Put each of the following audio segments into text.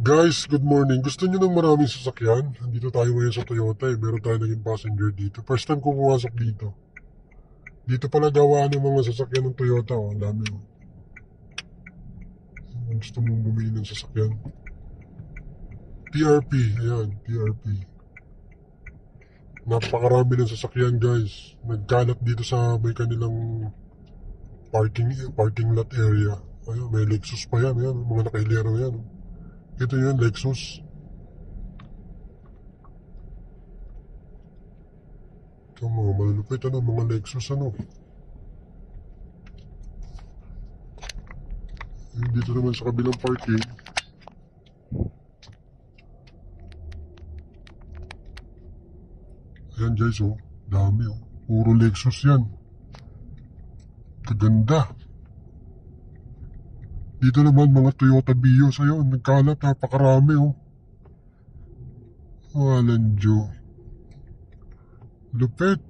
Guys, good morning. Gusto niyo ng maraming sasakyan? Dito tayo ngayon sa Toyota eh. Meron tayo naging passenger dito. First time ko pumasok dito. Dito pala gawaan ng mga sasakyan ng Toyota. Oh. Ang dami. Oh. Gusto mong bumili ng sasakyan. TRP. Ayan, TRP. Napakarami ng sasakyan guys. Nagkalat dito sa may kanilang parking lot area. Ayun, may Lexus pa yan. Ayan, mga nakailero yan. Ito yan, Lexus. Ito mga malulupit, mga Lexus, Dito naman sa kabilang parking. Ayan guys, dami, Puro Lexus yan. Kaganda. Dito naman mga Toyota Vios, ayun, nagkalat, napakarami, Walang Diyo. Lupit.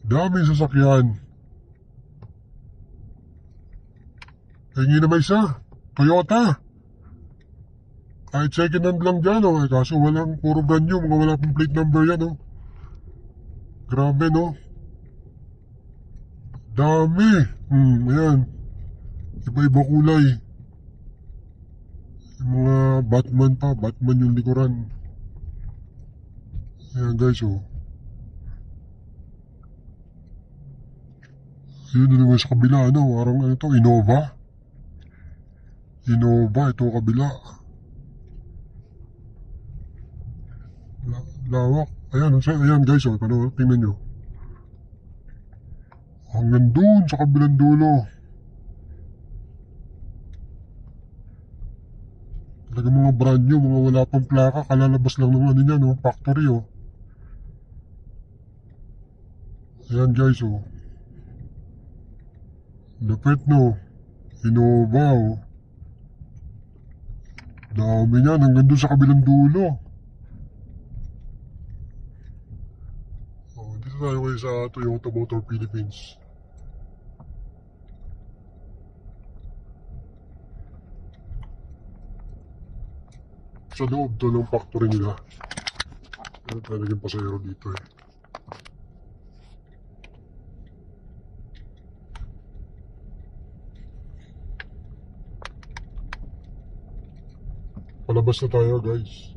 Daming sasakyan. Hingi na may isa. Toyota. Kahit second hand lang dyan, kaso walang, puro brand new, mga wala pong plate number yan, Grabe, Dami. Ayan. Iba-iba kulay. Yung mga Batman pa. Batman yung likuran. Ayan guys, Yun naman sa kabila, Parang Innova. Innova, ito kabila. Lawak. Ayan guys, tingnan nyo. Hanggang dun sa kabilang dulo. Talaga mga brand new, mga wala pang plaka, kalalabas lang ng niya, factory, Ayan guys, Lupit, Innova, Dami niyan, hanggang dun sa kabilang dulo. Dito tayo kayo sa Toyota Motor Philippines. Sa loob to ng factory nila. Meron tayo naging pasayero dito Palabas na tayo guys.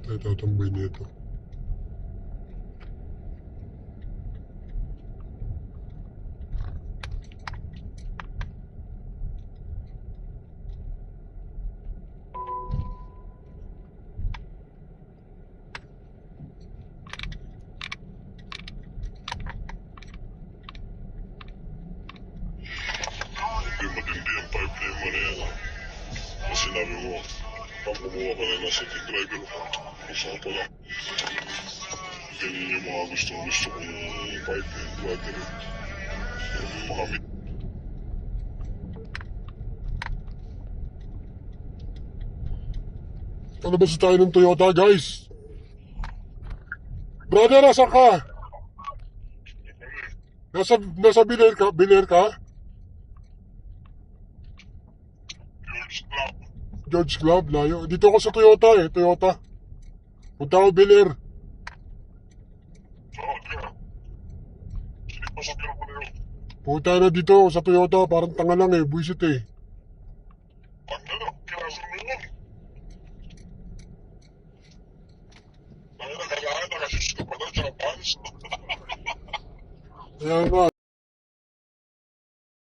Tayo tatambay nito. Hindi matindi ang pipeline mo na yan. Kasi sinabi mo, pag kumuha ka na nasa driver ka, usap pa lang. Ganyan yung mga gusto kong pipeline, battery. Makamit. Palabas tayo ng Toyota guys. Brother, nasa ka? Nasa Biler ka? George Club, layo. Dito ako sa Toyota Toyota. Punta ako Biler. Punta na dito sa Toyota, parang tanga lang buisit Ayan nga.